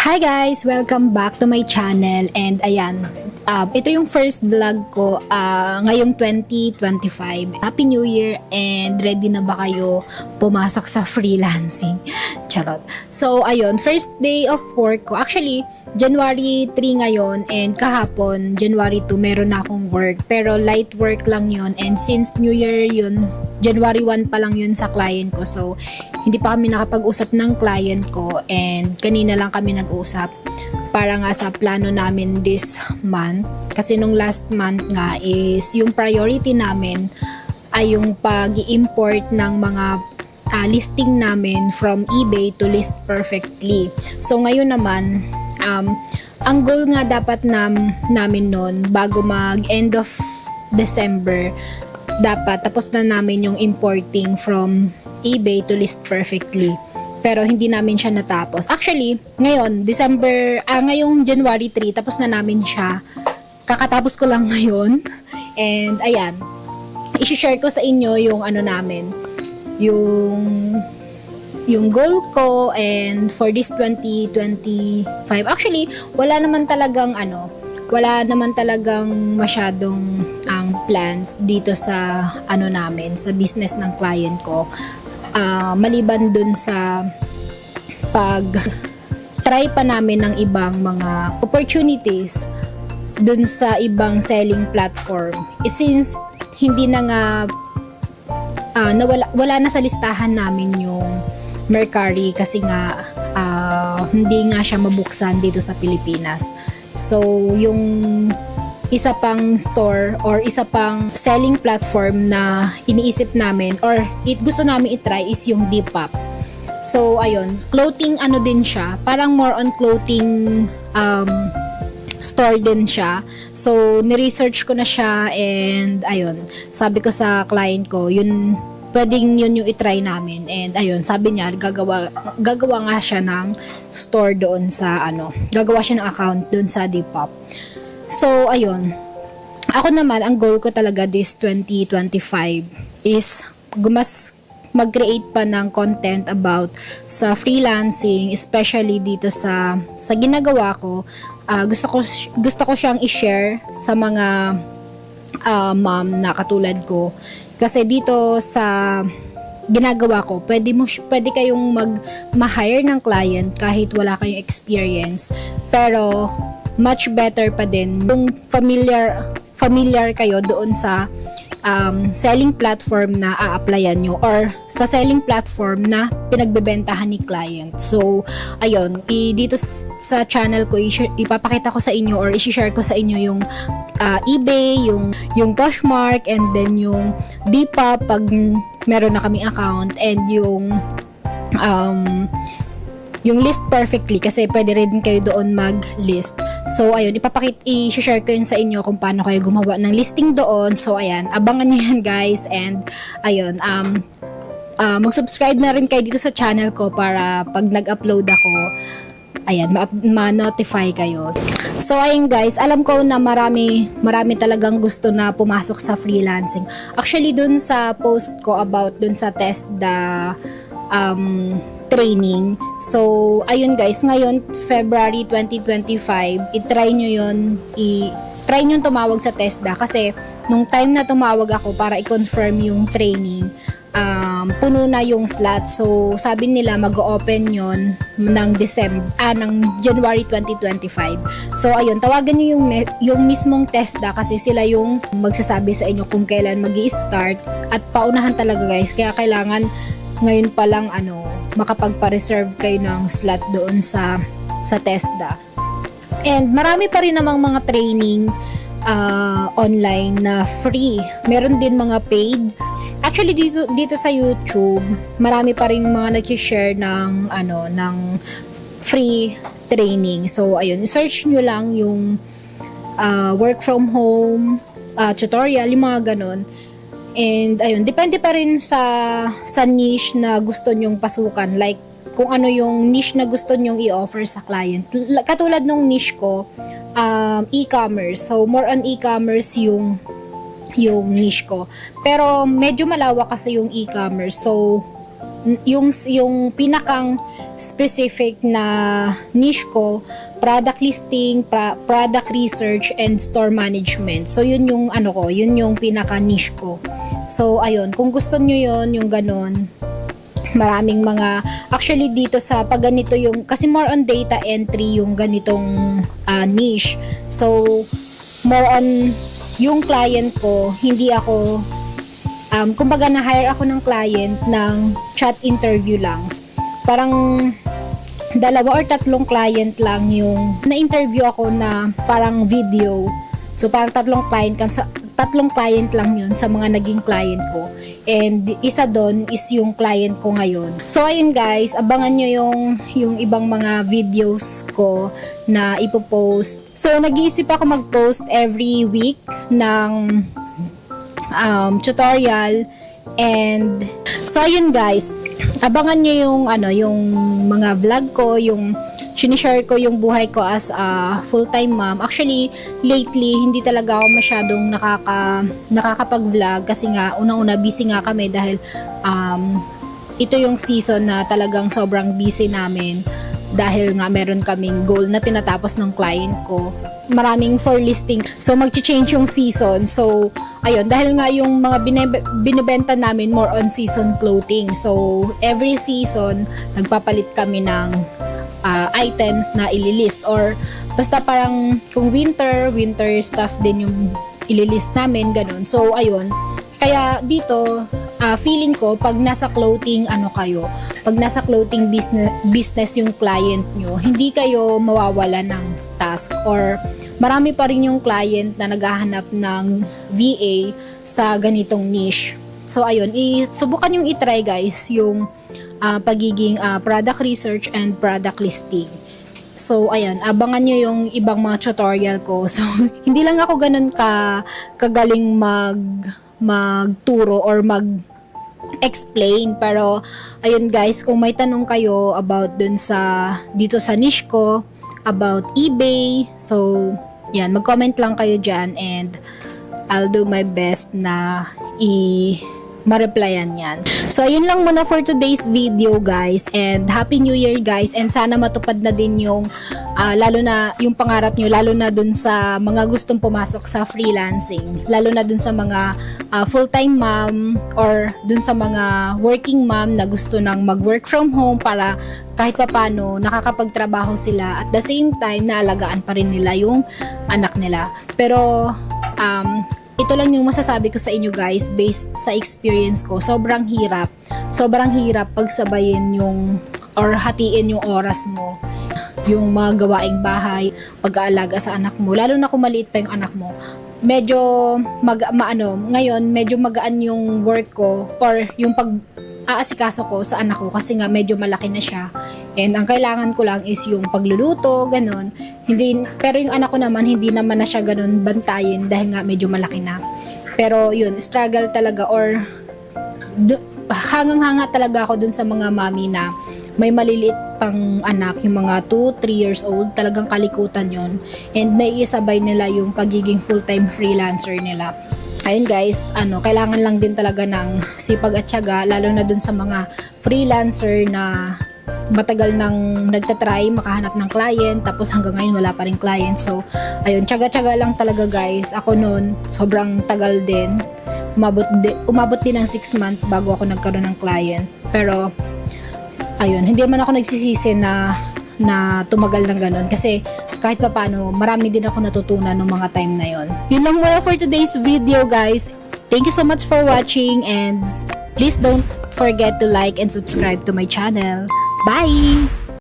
Hi guys! Welcome back to my channel and ayan, ito yung first vlog ko ngayong 2025. Happy New Year and ready na ba kayo pumasok sa freelancing? Charot. So ayun, first day of work ko. Actually, January 3 ngayon and kahapon, January 2, meron na akong work. Pero light work lang yun and since New Year yun, January 1 pa lang yun sa client ko. So hindi pa kami nakapag-usap ng client ko and kanina lang kami nag-usap para nga sa plano namin this month. Kasi nung last month nga is yung priority namin ay yung pag-i-import ng mga listing namin from eBay to list perfectly. So ngayon naman, ang goal nga dapat namin nun bago mag end of December, dapat tapos na namin yung importing from eBay to list perfectly. Pero hindi namin siya natapos. Actually, ngayon, ngayong January 3, tapos na namin siya. Kakatapos ko lang ngayon. And ayan, i-share ko sa inyo yung ano namin, yung goal ko and for this 2025. Actually, wala naman talagang masyadong plans dito sa namin, sa business ng client ko. Maliban dun sa pag-try pa namin ng ibang mga opportunities dun sa ibang selling platform. Since hindi na nga wala na sa listahan namin yung Mercari kasi nga hindi nga siya mabuksan dito sa Pilipinas. So, yung isa pang store or isa pang selling platform na iniisip namin or gusto namin itry is yung Depop. So, ayun, clothing din siya, parang more on clothing store din siya. So, ni-research ko na siya and ayun, sabi ko sa client ko, pwedeng yun yung itry namin. And ayun, sabi niya, gagawa nga siya ng store doon sa gagawa siya ng account doon sa Depop. So, ayun. Ako naman, ang goal ko talaga this 2025 is mag-create pa ng content about sa freelancing, especially dito sa ginagawa ko. Gusto ko siyang i-share sa mga mom na katulad ko. Kasi dito sa ginagawa ko, pwede kayong ma-hire ng client kahit wala kayong experience. Pero much better pa din kung familiar kayo doon sa selling platform na a-applyan nyo or sa selling platform na pinagbebentahan ni client. So, ayun, dito sa channel ko, ipapakita ko sa inyo or i-share ko sa inyo yung eBay, yung Poshmark, and then yung Depop pag meron na kaming account, and yung list perfectly kasi pwede rin kayo doon mag-list. So ayun, i-share ko yun sa inyo kung paano kayo gumawa ng listing doon. So ayan, abangan nyo yan guys, and ayun, mag-subscribe na rin kayo dito sa channel ko para pag nag-upload ako, ayan, ma-notify kayo. So ayun guys, alam ko na marami talagang gusto na pumasok sa freelancing. Actually dun sa post ko about dun sa TESDA training. So, ayun guys, ngayon, February 2025, i-try nyo tumawag sa TESDA kasi nung time na tumawag ako para i-confirm yung training, puno na yung slot. So, sabi nila mag-open yon ng January 2025. So, ayun, tawagan nyo yung mismong TESDA kasi sila yung magsasabi sa inyo kung kailan mag-i-start at paunahan talaga guys. Kaya kailangan ngayon pa lang makapagpa-reserve kayo ng slot doon sa TESDA. And marami pa rin namang mga training online na free. Meron din mga paid. Actually dito sa YouTube, marami pa rin mga nag-share ng free training. So ayun, search nyo lang yung work from home tutorial, yung mga ganon. And ayun, depende pa rin sa niche na gusto nyong pasukan. Like, kung ano yung niche na gusto nyong i-offer sa client. Katulad nung niche ko, e-commerce. So, more on e-commerce yung niche ko. Pero, medyo malawak kasi yung e-commerce. So, yung pinakang specific na niche ko, product listing, product research, and store management. So, yun yung ano ko, yun yung pinaka niche ko. So, ayun, kung gusto nyo yun, yung ganon, maraming mga, actually dito sa pag ganito yung, kasi more on data entry yung ganitong niche. So, more on yung client ko, hindi ako, kumbaga na-hire ako ng client ng chat interview lang. Parang 2 or 3 client lang yung na-interview ako na parang video. So, parang 3 client lang yun sa mga naging client ko. And isa doon is yung client ko ngayon. So, ayun guys, abangan nyo yung ibang mga videos ko na ipopost. So, nag-iisip ako mag-post every week ng tutorial. And so, ayun guys, abangan nyo yung mga vlog ko, yung sinishare ko yung buhay ko as a full-time mom. Actually, lately, hindi talaga ako masyadong nakakapag-vlog kasi nga, unang-una, busy nga kami dahil ito yung season na talagang sobrang busy namin dahil nga meron kaming goal na tinatapos ng client ko. Maraming for listing. So, mag-change yung season. So, ayun, dahil nga yung mga binibenta namin more on season clothing. So, every season, nagpapalit kami ng items na ililist or basta parang kung winter stuff din yung ililist namin, ganun. So, ayun. Kaya dito, feeling ko, pag nasa clothing, pag nasa clothing business yung client nyo, hindi kayo mawawala ng task or marami pa rin yung client na naghahanap ng VA sa ganitong niche. So, ayun, subukan yung itry guys, yung pagiging product research and product listing. So, ayan, abangan nyo yung ibang mga tutorial ko. So, hindi lang ako ganun kagaling magturo or mag-explain. Pero, ayun guys, kung may tanong kayo about dito sa niche ko, about eBay, so, yan, mag-comment lang kayo dyan and I'll do my best na ma-replyan yan. So, ayun lang muna for today's video guys and Happy New Year guys and sana matupad na din yung lalo na yung pangarap nyo, lalo na dun sa mga gustong pumasok sa freelancing, lalo na dun sa mga full-time mom or dun sa mga working mom na gusto nang mag-work from home para kahit papano nakakapagtrabaho sila at the same time naalagaan pa rin nila yung anak nila. Pero ito lang yung masasabi ko sa inyo guys based sa experience ko. Sobrang hirap pagsabayin yung or hatiin yung oras mo, yung mga gawaing bahay, pag-aalaga sa anak mo, lalo na kung maliit pa yung anak mo. Medyo ngayon medyo magaan yung work ko or yung pag-aasikaso ko sa anak ko kasi nga medyo malaki na siya. And ang kailangan ko lang is yung pagluluto, ganun. Pero yung anak ko naman, hindi naman na siya ganun bantayin dahil nga medyo malaki na. Pero yun, struggle talaga or hangang-hanga talaga ako dun sa mga mami na may maliliit pang anak, yung mga 2-3 years old, talagang kalikutan yun. And naiisabay nila yung pagiging full-time freelancer nila. Ayun guys, kailangan lang din talaga ng sipag at tiyaga, lalo na dun sa mga freelancer na matagal nang nagtatry makahanap ng client tapos hanggang ngayon wala pa rin client. So, ayun, tiyaga-tiyaga lang talaga guys. Ako noon, sobrang tagal din. Umabot din ng 6 months bago ako nagkaroon ng client. Pero, ayun, hindi man ako nagsisisi na tumagal ng ganun kasi kahit pa paano, marami din ako natutunan ng mga time na yon. Yun lang muna for today's video guys. Thank you so much for watching and please don't forget to like and subscribe to my channel. Bye!